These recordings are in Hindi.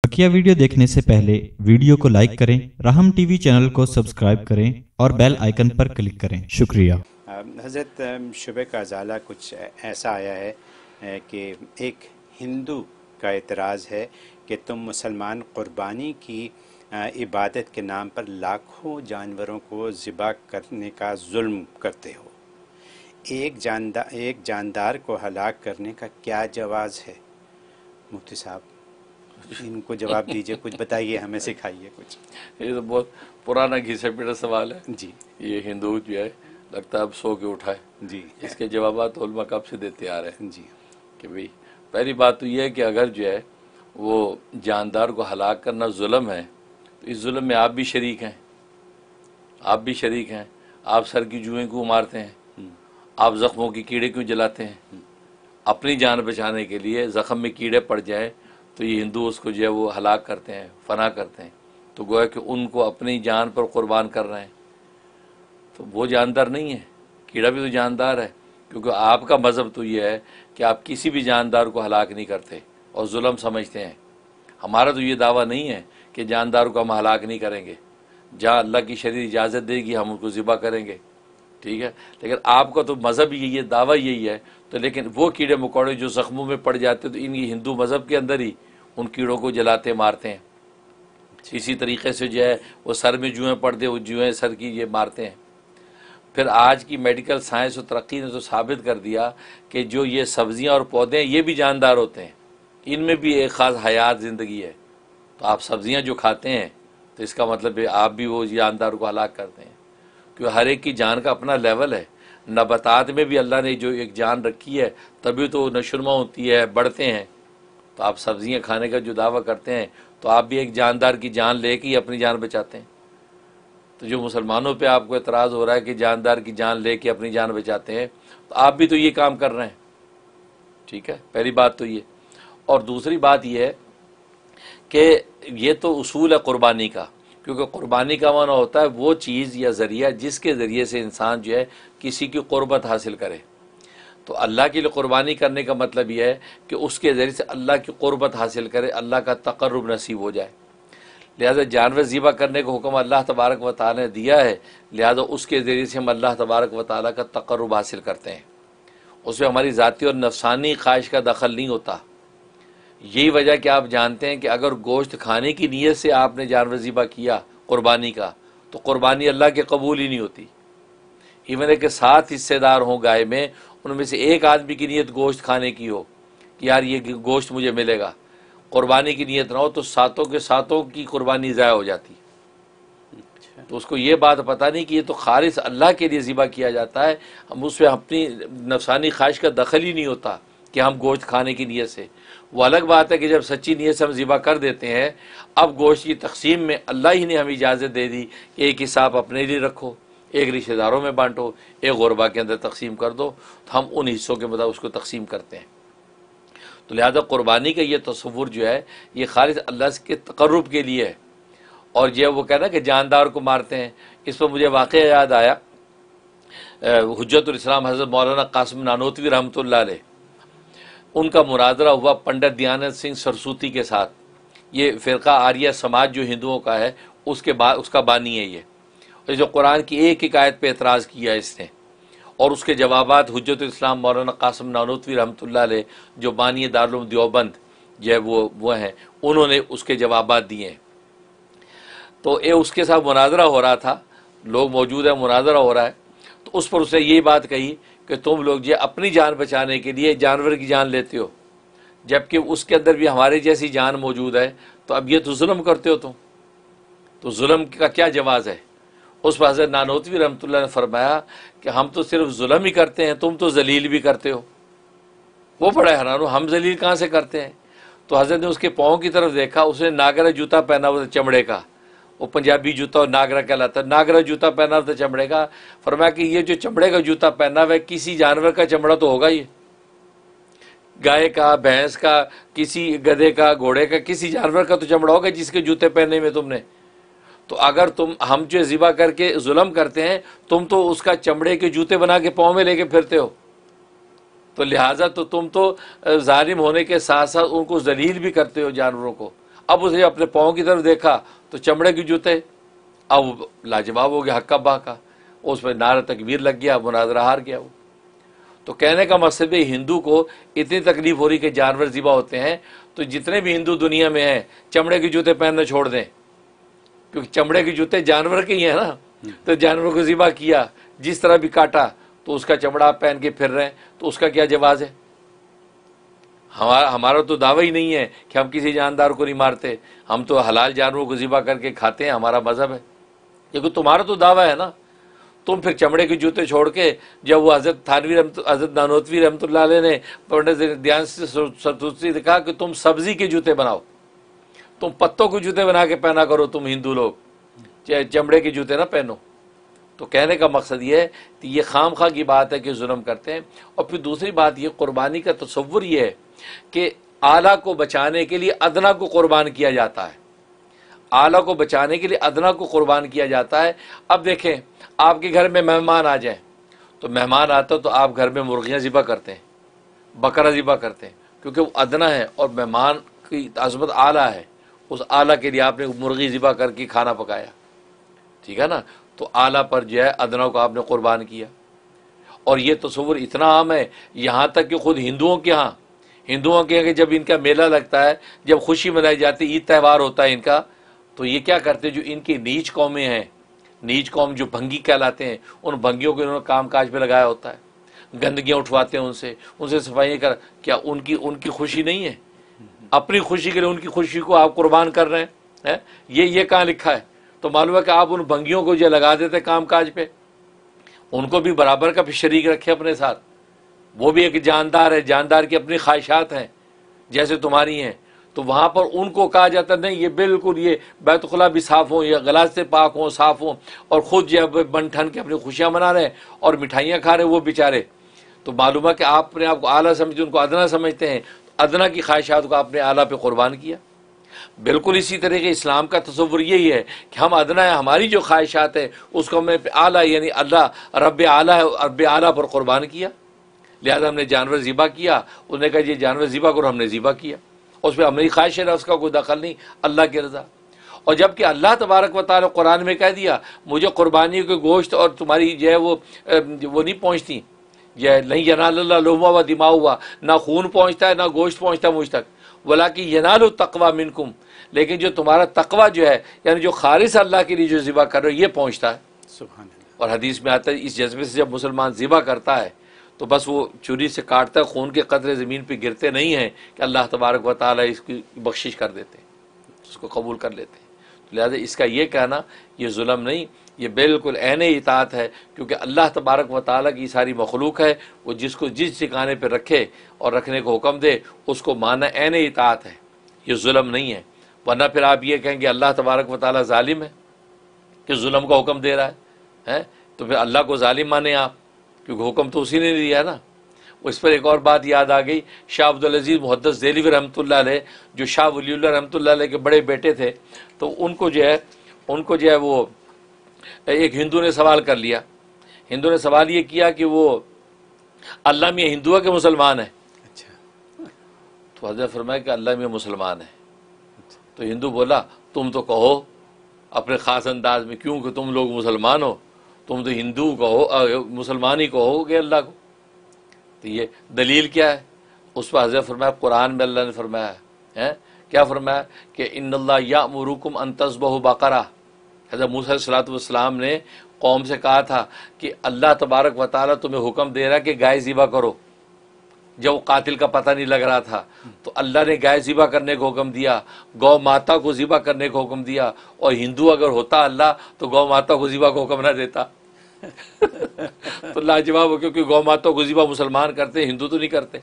बकिया वीडियो देखने से पहले वीडियो को लाइक करें, राहम टीवी चैनल को सब्सक्राइब करें और बेल आइकन पर क्लिक करें। शुक्रिया। हज़रत शुबह का ज़ाला कुछ ऐसा आया है कि एक हिंदू का एतराज़ है कि तुम मुसलमान क़ुरबानी की इबादत के नाम पर लाखों जानवरों को ज़िबा करने का जुल्म करते हो। एक जानदार को हलाक करने का क्या जवाज़ है? मुफ्ती साहब, इनको जवाब दीजिए, कुछ बताइए, हमें सिखाइए कुछ। ये तो बहुत पुराना घिसा पीटा सवाल है जी। ये हिंदू जो है लगता है अब सो के उठा है जी। इसके जवाब उलमा कब से देते आ रहे हैं जी कि भाई पहली बात तो ये है कि अगर जो है वो जानदार को हलाक करना जुल्म है तो इस जुल्म में आप भी शरीक हैं। आप भी शरीक हैं। आप सर की जुएं क्यों मारते हैं? आप ज़ख्मों की कीड़े क्यों जलाते हैं? अपनी जान बचाने के लिए ज़ख्म में कीड़े पड़ जाए तो ये हिंदू उसको जो है वो हलाक करते हैं, फना करते हैं। तो गोया कि उनको अपनी जान पर कुर्बान कर रहे हैं। तो वो जानदार नहीं है, कीड़ा भी तो जानदार है, क्योंकि आपका मज़हब तो ये है कि आप किसी भी जानदार को हलाक नहीं करते और जुल्म समझते हैं। हमारा तो ये दावा नहीं है कि जानदार को हम हलाक नहीं करेंगे। जहाँ अल्लाह की शरीर इजाज़त देगी हम उनको ज़िबा करेंगे, ठीक है। लेकिन आपका तो मज़हब यही है, दावा यही है। तो लेकिन वो कीड़े मकोड़े जो ज़ख्मों में पड़ जाते तो इनकी हिंदू मज़हब के अंदर ही उन कीड़ों को जलाते मारते हैं। इसी तरीके से जो है वो सर में जुएँ पड़ दे, वो जुएँ सर की ये मारते हैं। फिर आज की मेडिकल साइंस और तरक्की ने तो साबित कर दिया कि जो ये सब्ज़ियाँ और पौधे हैं ये भी जानदार होते हैं, इनमें भी एक ख़ास हयात ज़िंदगी है। तो आप सब्ज़ियाँ जो खाते हैं तो इसका मतलब है आप भी वो जानदार को हलाक करते हैं, क्योंकि हर एक की जान का अपना लेवल है। नबातात में भी अल्लाह ने जो एक जान रखी है तभी तो नशुरमा होती है, बढ़ते हैं। तो आप सब्ज़ियाँ खाने का जो दावा करते हैं तो आप भी एक जानदार की जान लेके ही अपनी जान बचाते हैं। तो जो मुसलमानों पे आपको एतराज़ हो रहा है कि जानदार की जान लेके अपनी जान बचाते हैं, तो आप भी तो ये काम कर रहे हैं, ठीक है। पहली बात तो ये। और दूसरी बात ये है कि ये तो उसूल है क़ुरबानी का, क्योंकि क़ुरबानी का माना होता है वो चीज़ या ज़रिया जिसके ज़रिए से इंसान जो है किसी की क़ुरबत हासिल करे। तो अल्लाह के लिए क़ुरबानी करने का मतलब यह है कि उसके ज़रिए से अल्लाह की क़ुरबत हासिल करे, अल्लाह का तक़र्रुब नसीब हो जाए। लिहाजा जानवर ज़िबा करने का हुक्म अल्लाह तबारक व तआला ने दिया है, लिहाजा उसके ज़रिए से हम अल्लाह तबारक व तआला का तक़र्रुब हासिल करते हैं। उसमें हमारी ज़ाती और नफसानी ख्वाहिश का दखल नहीं होता। यही वजह कि आप जानते हैं कि अगर गोश्त खाने की नीयत से आपने जानवर ज़िबा किया क़ुरबानी का, तो क़ुरबानी अल्लाह के कबूल ही नहीं होती। इवन के 7 हिस्सेदार हों गाय में, उनमें से एक आदमी की नीयत गोश्त खाने की हो कि यार ये गोश्त मुझे मिलेगा, क़ुरबानी की नीयत ना हो, तो 7 के 7 की क़ुरबानी ज़ाया हो जाती। तो उसको ये बात पता नहीं कि ये तो खालिस अल्लाह के लिए ज़िबा किया जाता है, हम उसमें अपनी नफसानी ख्वाहिश का दखल ही नहीं होता कि हम गोश्त खाने की नीयत से। वो अलग बात है कि जब सच्ची नीयत से हम ज़िबा कर देते हैं, अब गोश्त की तकसीम में अल्लाह ही ने हमें इजाज़त दे दी कि एक हिस्सा आप अपने लिए रखो, एक रिश्तेदारों में बांटो, एक गुरबा के अंदर तकसीम कर दो। तो हम उन हिस्सों के मुताबिक उसको तकसीम करते हैं। तो लिहाजा क़ुरबानी का ये तसव्वुर जो है ये खालिस अल्लाह के तक़र्रुब के लिए है। और जो वो कहना कि जानदार को मारते हैं, इस पर मुझे वाक़या याद आया, हुज्जतुल इस्लाम हज़रत मौलाना कासिम नानोतवी रहमतुल्लाह अलैह, उनका मुनाज़रा हुआ पंडित दयानंद सिंह सरसूती के साथ। ये फ़िरक़ा आर्य समाज जो हिंदुओं का है उसके बाद उसका बानी है ये। और जो कुरान की एक आयत पे एतराज़ किया इसने, और उसके जवाबात हुज्जतुल इस्लाम मौलाना कासिम नानोतवी रहमतुल्लाह अलैह जो बानी दारुल उलूम देवबंद जो है वो हैं, उन्होंने उसके जवाबात दिए हैं। तो ये उसके साथ मुनाज़रा हो रहा था, लोग मौजूद हैं, मुनाज़रा हो रहा है। तो उस पर उसने ये बात कही कि तुम लोग जो अपनी जान बचाने के लिए जानवर की जान लेते हो, जबकि उसके अंदर भी हमारे जैसी जान मौजूद है, तो अब ये तो जुल्म करते हो तुम। तो जुल्म का क्या जवाज़ है? उस पर हज़रत नानोतवी रहमतुल्लाह ने फरमाया कि हम तो सिर्फ जुल्म ही करते हैं, तुम तो जलील भी करते हो। वो बड़ा हैरान हो, हम जलील कहाँ से करते हैं? तो हज़रत ने उसके पाँव की तरफ देखा, उसने नागरा जूता पहना हुआ था चमड़े का, वो पंजाबी जूता और नागरा कहलाता है, नागरा जूता पहना हुआ था चमड़े का। फरमाया कि ये जो चमड़े का जूता पहना हुआ है किसी जानवर का चमड़ा तो होगा, ये गाय का, भैंस का, किसी गधे का, घोड़े का, किसी जानवर का तो चमड़ा होगा जिसके जूते पहने में तुमने। तो अगर हम जो ज़िबा करके जुल्म करते हैं, तुम तो उसका चमड़े के जूते बना के पाँव में लेके फिरते हो। तो लिहाजा तो तुम तो जालिम होने के साथ साथ उनको जलील भी करते हो जानवरों को। अब उसने अपने पाँव की तरफ देखा तो चमड़े के जूते। अब लाजवाब हो गया, हक्का बाका, उस पर नारा तकबीर लग गया, मुनाजरा हार गया वो। तो कहने का मकसद है हिंदू को इतनी तकलीफ हो रही कि जानवर ज़िबा होते हैं, तो जितने भी हिंदू दुनिया में हैं चमड़े के जूते पहनना छोड़ दें, क्योंकि चमड़े के जूते जानवर के ही हैं ना। तो जानवर को ज़िबा किया, जिस तरह भी काटा, तो उसका चमड़ा आप पहन के फिर रहे हैं, तो उसका क्या जवाज़ है? हमारा तो दावा ही नहीं है कि हम किसी जानदार को नहीं मारते, हम तो हलाल जानवरों को ज़िबा करके खाते हैं, हमारा मज़हब है। क्योंकि तुम्हारा तो दावा है ना। तुम फिर चमड़े के जूते छोड़ के, जब वो हज़रत थानवी हज़रत नानोतवी रहमतुल्लाह अलैह ने पंडित ध्यान सरतूसी ने कहा कि तुम सब्ज़ी के जूते बनाओ, तुम पत्तों के जूते बना के पहना करो, तुम हिंदू लोग चमड़े के जूते ना पहनो। तो कहने का मकसद ये है कि ये खाम खा की बात है कि जुल्म करते हैं। और फिर दूसरी बात ये, कुर्बानी का तसव्वुर ये है कि आला को बचाने के लिए अदना को कुर्बान किया जाता है, आला को बचाने के लिए अदना को कुर्बान किया जाता है। अब देखें, आपके घर में मेहमान आ जाएं, तो मेहमान आता तो आप घर में मुर्गियाँ ज़िबा करते हैं, बकरा ज़िबा करते हैं, क्योंकि वो अदना है और मेहमान की अज़मत आला है। उस आला के लिए आपने मुर्गी ज़िबा करके खाना पकाया, ठीक है ना। तो आला पर जो है अदना को आपने कुर्बान किया। और ये तस्वुर इतना आम है, यहाँ तक कि खुद हिंदुओं के यहाँ जब इनका मेला लगता है, जब खुशी मनाई जाती है, ईद त्यौहार होता है इनका, तो ये क्या करते हैं, जो इनकी नीच कौमें हैं, नीच कौम जो भंगी कहलाते हैं, उन भंगियों को इन्होंने काम काज पे लगाया होता है, गंदगियाँ उठवाते हैं उनसे सफाइयाँ कर। क्या उनकी खुशी नहीं है? अपनी खुशी के लिए उनकी खुशी को आप कुर्बान कर रहे हैं? ये कहाँ लिखा है? तो मालूम है कि आप उन भंगियों को जो लगा देते काम काज पे, उनको भी बराबर का शरीक रखे अपने साथ। वो भी एक जानदार है, जानदार की अपनी ख्वाहिशात हैं जैसे तुम्हारी हैं। तो वहाँ पर उनको कहा जाता नहीं, ये बिल्कुल ये बैतुखला भी साफ़ हों, या गलास से पाक हों, साफ़ हों, और ख़ुद जब बन ठन के अपनी खुशियाँ मना रहे हैं और मिठाइयाँ खा रहे वो बेचारे। तो मालूम है कि आप अपने आप को आला समझते, उनको अदना समझते हैं। अदना की ख्वाहिशात को आपने आला पे कुर्बान किया। बिल्कुल इसी तरह के इस्लाम का तस्वुर यही है कि हम अदना है, हमारी जो ख्वाहिशात है उसको हमने आला यानी अल्लाह रब आला है, रब आला पर कुर्बान किया। लिहाजा हमने जानवर ज़िबा किया, उसने कहा ये जानवर ज़िबा करो, हमने ज़िबा किया, उस पर हमारी ख्वाहिश है, उसका कोई दखल नहीं, अल्लाह की रज़ा। और जबकि अल्लाह तबारक व तआला कुरान में कह दिया, मुझे कुर्बानी के गोश्त और तुम्हारी जो है वो नहीं पहुँचती, यह नहीं यनालुल्लाह लुहमुहा व दिमाउहा, ना खून पहुँचता है ना गोश्त पहुँचता मुझ तक, वलाकिन यनालु तक़वा मिनकुम, लेकिन जो तुम्हारा तक़वा जो है यानी जो खालिस अल्लाह के लिए जो ज़िबा कर रहे हो ये पहुँचता है। सुभान अल्लाह। और हदीस में आता है इस जज्बे से जब मुसलमान ज़िबा करता है तो बस वो छुरी से काटता है, खून के कतरे ज़मीन पे गिरते नहीं हैं कि अल्लाह तबारक व तआला इसकी बख्शिश कर देते हैं, उसको कबूल कर लेते हैं। तो लिहाजा इसका ये कहना ये जुल्म नहीं, ये बिल्कुल ऐन इताअत है, क्योंकि अल्लाह तबारक व तआला की सारी मखलूक है, वो जिसको जिस ठिकाने पर रखे और रखने को हुक्म दे उसको मानना ऐन इताअत है, ये जुल्म नहीं है। वरना फिर आप ये कहेंगे अल्लाह तबारक व तआला ज़ालिम है कि जुल्म का हुक्म दे रहा है, तो फिर अल्लाह को ज़ालिम माने आप, क्योंकि हुक्म तो उसी ने दिया ना। इस पर एक और बात याद आ गई, शाह अब्दुल अजीज़ मुहद्दिस देहलवी रहमतुल्लाह अलैह, जो शाह वलीउल्लाह रहमतुल्लाह अलैह के बड़े बेटे थे, तो उनको जो है वो एक हिंदू ने सवाल कर लिया। हिंदू ने सवाल ये किया कि वो अल्लाह में हिंदू है कि मुसलमान है? अच्छा। तो हज़रत फरमाया कि अल्लाह में मुसलमान है। तो हिंदू बोला तुम तो कहो अपने ख़ास अंदाज में, क्यों कि तुम लोग मुसलमान हो, तुम तो हिंदू कहो, मुसलमान ही कहोगे अल्लाह को। तो ये दलील क्या है? उस पर हज़रत फरमाया कुरान में अल्लाह ने फरमाया है, क्या फरमाया कि इन्नल्लाह यामुरुकुम अन तज़बहु बकरा। हज़रत मूसा अलैहिस्सलातु वस्सलाम ने कौम से कहा था कि अल्लाह तबारक व तआला तुम्हें हुक्म दे रहा है कि गाय ज़िबा करो। जब वो कातिल का पता नहीं लग रहा था तो अल्लाह ने गाय ज़िबा करने को हुक्म दिया, गौ माता को ज़िबा करने को हुक्म दिया। और हिंदू अगर होता अल्लाह तो गौ माता को ज़िबा को हुक्म ना देता। तो लाजवाब हो, क्योंकि गौ माता को ज़िबा मुसलमान करते, हिंदू तो नहीं करते,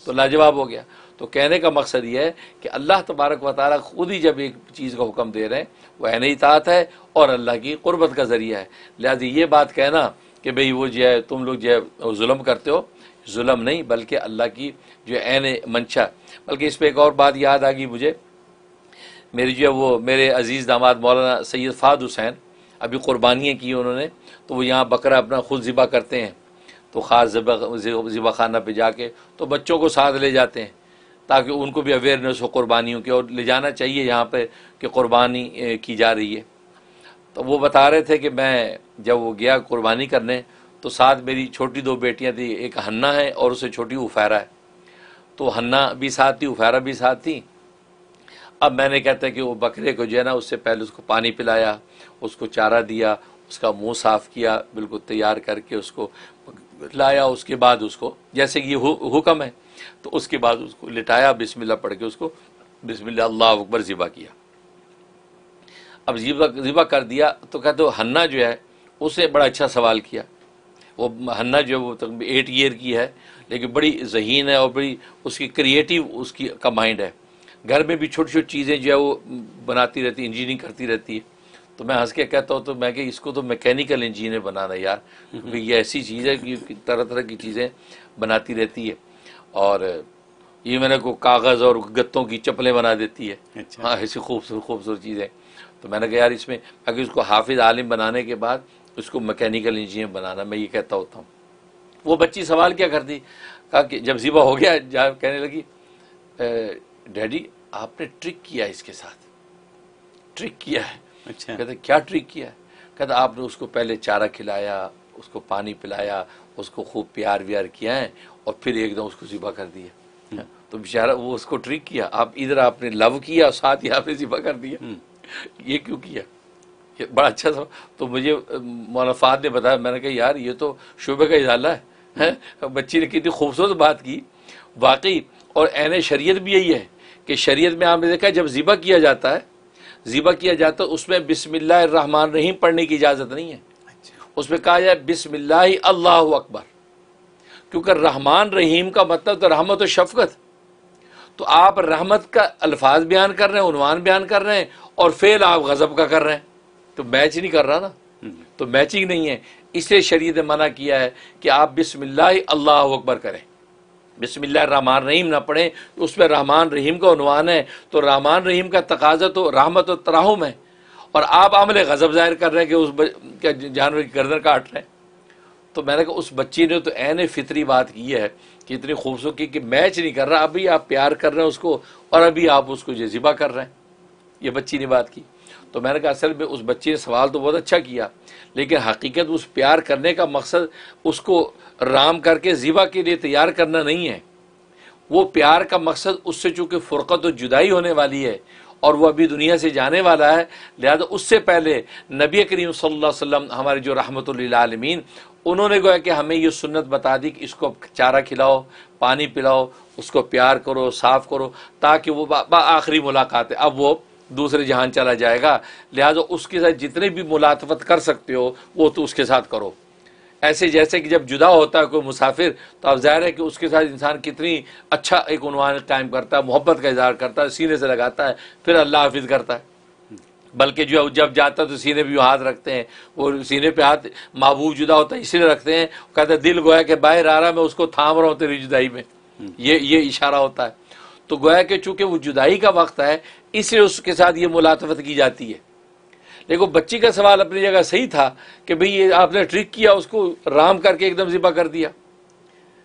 तो लाजवाब हो गया। तो कहने का मकसद ये है कि अल्लाह तबारक व तआला खुद ही जब एक चीज़ का हुक्म दे रहे हैं वह ऐन इताअत है और अल्लाह की क़ुर्बत का ज़रिया है। लिहाजा ये बात कहना कि भाई वो जो है तुम लोग जो है जुल्म करते हो, जुल्म नहीं बल्कि अल्लाह की जो ऐन मंशा। बल्कि इस पर एक और बात याद आ गई मुझे, मेरी जो है वो मेरे अज़ीज़ दामाद मौलाना सैयद फ़ाद हुसैन अभी क़ुरबानियाँ की उन्होंने, तो वो यहाँ बकरा अपना खुद ज़िबा करते हैं, तो ख़ास ज़िबा खाना पे जाके तो बच्चों को साथ ले जाते हैं। ताकि उनको भी अवेयरनेस हो कुर्बानियों की, और ले जाना चाहिए यहाँ पे कि कुर्बानी की जा रही है। तो वो बता रहे थे कि मैं जब वो गया कुर्बानी करने तो साथ मेरी छोटी 2 बेटियां थी, एक हन्ना है और उससे छोटी उफैरा है। तो हन्ना भी साथ थी, उफैरा भी साथ थी। अब मैंने कहता है कि वो बकरे को जो है ना, उससे पहले उसको पानी पिलाया, उसको चारा दिया, उसका मुंह साफ़ किया, बिल्कुल तैयार करके उसको लाया। उसके बाद उसको जैसे कि हुक्म है तो उसके बाद उसको लिटाया, बिस्मिल्लाह पढ़ के उसको बिस्मिल्लाह अल्लाहु अकबर ज़िबा किया। अब ज़िबा कर दिया तो कहते हो हन्ना जो है उसने बड़ा अच्छा सवाल किया। वो हन्ना जो है वो तक 8 ईयर की है, लेकिन बड़ी ज़हीन है और बड़ी उसकी क्रिएटिव उसकी का माइंड है। घर में भी छोटी छोटी चीज़ें जो है वो बनाती रहती, इंजीनियरिंग करती रहती है। तो मैं हंस के कहता हूँ, तो मैं कि इसको तो मैकेनिकल इंजीनियर बनाना यार, क्योंकि ये ऐसी चीज़ है कि तरह तरह की चीज़ें बनाती रहती है। और ये मैंने को कागज़ और गत्तों की चप्पलें बना देती है। अच्छा। हाँ, ऐसी खूबसूरत खूबसूरत चीज़ें। तो मैंने कहा यार इसमें अगर उसको हाफिज़ आलिम बनाने के बाद उसको मैकेनिकल इंजीनियर बनाना, मैं ये कहता होता हूँ। वो बच्ची सवाल क्या करती, कहा कि जब ज़िबा हो गया जहाँ कहने लगी, डैडी आपने ट्रिक किया इसके साथ, ट्रिक किया है। अच्छा। कहते क्या ट्रिक किया है? कहते आपने उसको पहले चारा खिलाया, उसको पानी पिलाया, उसको खूब प्यार व्यार किया है और फिर एकदम उसको ज़िबा कर दिया। तो बेचारा वो उसको ट्रिक किया, आप इधर आपने लव किया साथ ही आपने ज़िबा कर दिया। ये क्यों किया? ये बड़ा अच्छा था। तो मुझे मौलाना फाद ने बताया, मैंने कहा यार ये तो शुबे का इजाला है? बच्ची ने कितनी खूबसूरत बात की वाकई। और ऐन शरीयत भी यही है कि शरीयत में आपने देखा जब ज़िबा किया जाता है, ज़िबा किया जाता है उसमें बिस्मिल्लाहिर्रहमानिर्रहीम पढ़ने की इजाज़त नहीं है। उसमें कहा जाए बिस्मिल्लाहि अल्लाहु अकबर, क्योंकि रहमान रहीम का मतलब तो रहमत और शफकत। तो आप रहमत का अल्फाज बयान कर रहे हैं, उन्वान बयान कर रहे हैं, और फेल आप गज़ब का कर रहे हैं, तो मैच नहीं कर रहा ना, तो मैचिंग नहीं है। इसलिए शरीयत ने मना किया है कि आप बिस्मिल्लाहि अल्लाहु अकबर करें, बिस्मिल्लाह रहमान रहीम ना पढ़ें। उसमें रहमान रहीम का उन्वान है, तो रहमान रहीम का तकाजा तो रहमत और तराहुम है, और आप अमल गज़ब ज़ाहिर कर रहे हैं कि उस जानवर की गर्दन काट रहे हैं। तो मैंने कहा उस बच्ची ने तो ऐन फितरी बात की है कि इतनी खूबसूरती कि मैच नहीं कर रहा, अभी आप प्यार कर रहे हैं उसको और अभी आप उसको ज़िबा कर रहे हैं। ये बच्ची ने बात की। तो मैंने कहा असल में उस बच्ची ने सवाल तो बहुत अच्छा किया, लेकिन हकीकत उस प्यार करने का मकसद उसको राम करके ज़िबा के लिए तैयार करना नहीं है। वो प्यार का मकसद उससे चूँकि फ़ुरक़त और जुदाई होने वाली है और वो अभी दुनिया से जाने वाला है, लिहाजा उससे पहले नबी करीम सल्लल्लाहु अलैहि वसल्लम हमारे जो रहमतुल लिल आलमीन, उन्होंने कहा कि हमें ये सुन्नत बता दी कि इसको चारा खिलाओ, पानी पिलाओ, उसको प्यार करो, साफ़ करो, ताकि वो आखिरी मुलाकात है, अब वो दूसरे जहान चला जाएगा। लिहाजा उसके साथ जितने भी मुलातफत कर सकते हो वो तो उसके साथ करो। ऐसे जैसे कि जब जुदा होता है कोई मुसाफिर, तो अब ज़ाहिर है कि उसके साथ इंसान कितनी अच्छा एक उन्वान कायम करता है, मोहब्बत का इज़हार करता है, सीने से लगाता है, फिर अल्लाह हाफिज़ करता है। बल्कि जो जब जाता है तो सीने पे हाथ रखते हैं, वो सीने पे हाथ महबूब जुदा होता है इसलिए रखते हैं, कहते हैं दिल गोया कि बाहर आ रहा, मैं उसको थाम रहा हूँ तेरी जुदाई में, ये इशारा होता है। तो गोया कि चूँकि वो जुदाई का वक्त है इसलिए उसके साथ ये मुलातफत की जाती है। लेकिन बच्ची का सवाल अपनी जगह सही था कि भाई ये आपने ट्रिक किया, उसको राम करके एकदम ज़िबा कर दिया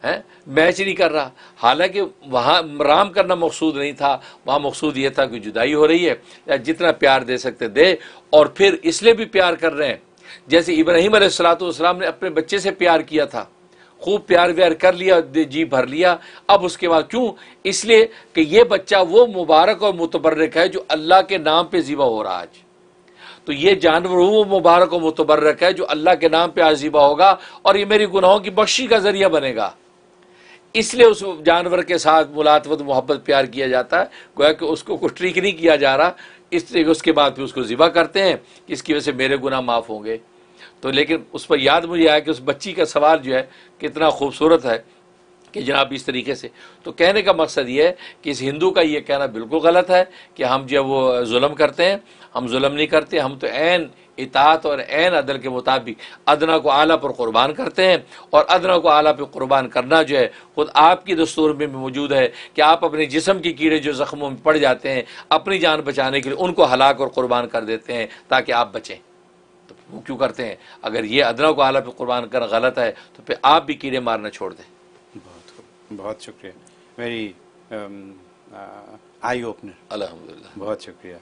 है, मैच नहीं कर रहा। हालांकि वहाँ राम करना मकसूद नहीं था, वहाँ मकसूद ये था कि जुदाई हो रही है, या जितना प्यार दे सकते दे, और फिर इसलिए भी प्यार कर रहे हैं जैसे इब्राहीम अलैहिस्सलाम ने अपने बच्चे से प्यार किया था, खूब प्यार व्यार कर लिया, जी भर लिया। अब उसके बाद क्यों? इसलिए कि ये बच्चा वो मुबारक और मुतबर्रक है जो अल्लाह के नाम पे ज़िबा हो रहा आज। तो ये जानवर वो मुबारक और मुतबर्रक है जो अल्लाह के नाम पे आज ज़िबा होगा और ये मेरी गुनाहों की बख्शी का ज़रिया बनेगा। इसलिए उस जानवर के साथ मुलातवत मोहब्बत प्यार किया जाता है, गोया कि उसको कुछ ट्रिक नहीं किया जा रहा, इसलिए उसके बाद फिर उसको ज़िबा करते हैं कि इसकी वजह से मेरे गुनाह माफ़ होंगे। तो लेकिन उस पर याद मुझे आया कि उस बच्ची का सवाल जो है कितना खूबसूरत है कि जनाब इस तरीके से। तो कहने का मकसद ये है कि इस हिंदू का ये कहना बिल्कुल गलत है कि हम जो वो जुल्म करते हैं, हम जुल्म नहीं करते, हम तो ऐन इताअत और ऐन अदल के मुताबिक अदना को आला पर कुर्बान करते हैं। और अदना को आला पर कुर्बान करना जो है खुद आपकी दस्तूर में भी मौजूद है कि आप अपने जिस्म की कीड़े जो ज़ख्मों में पड़ जाते हैं, अपनी जान बचाने के लिए उनको हलाक और कुर्बान कर देते हैं ताकि आप बचें। तो वो क्यों करते हैं? अगर ये अदना को आला पर कुर्बान करना गलत है तो फिर आप भी कीड़े मारना छोड़ दें। बहुत शुक्रिया। Very eye opener. अल्हम्दुलिल्लाह। बहुत शुक्रिया।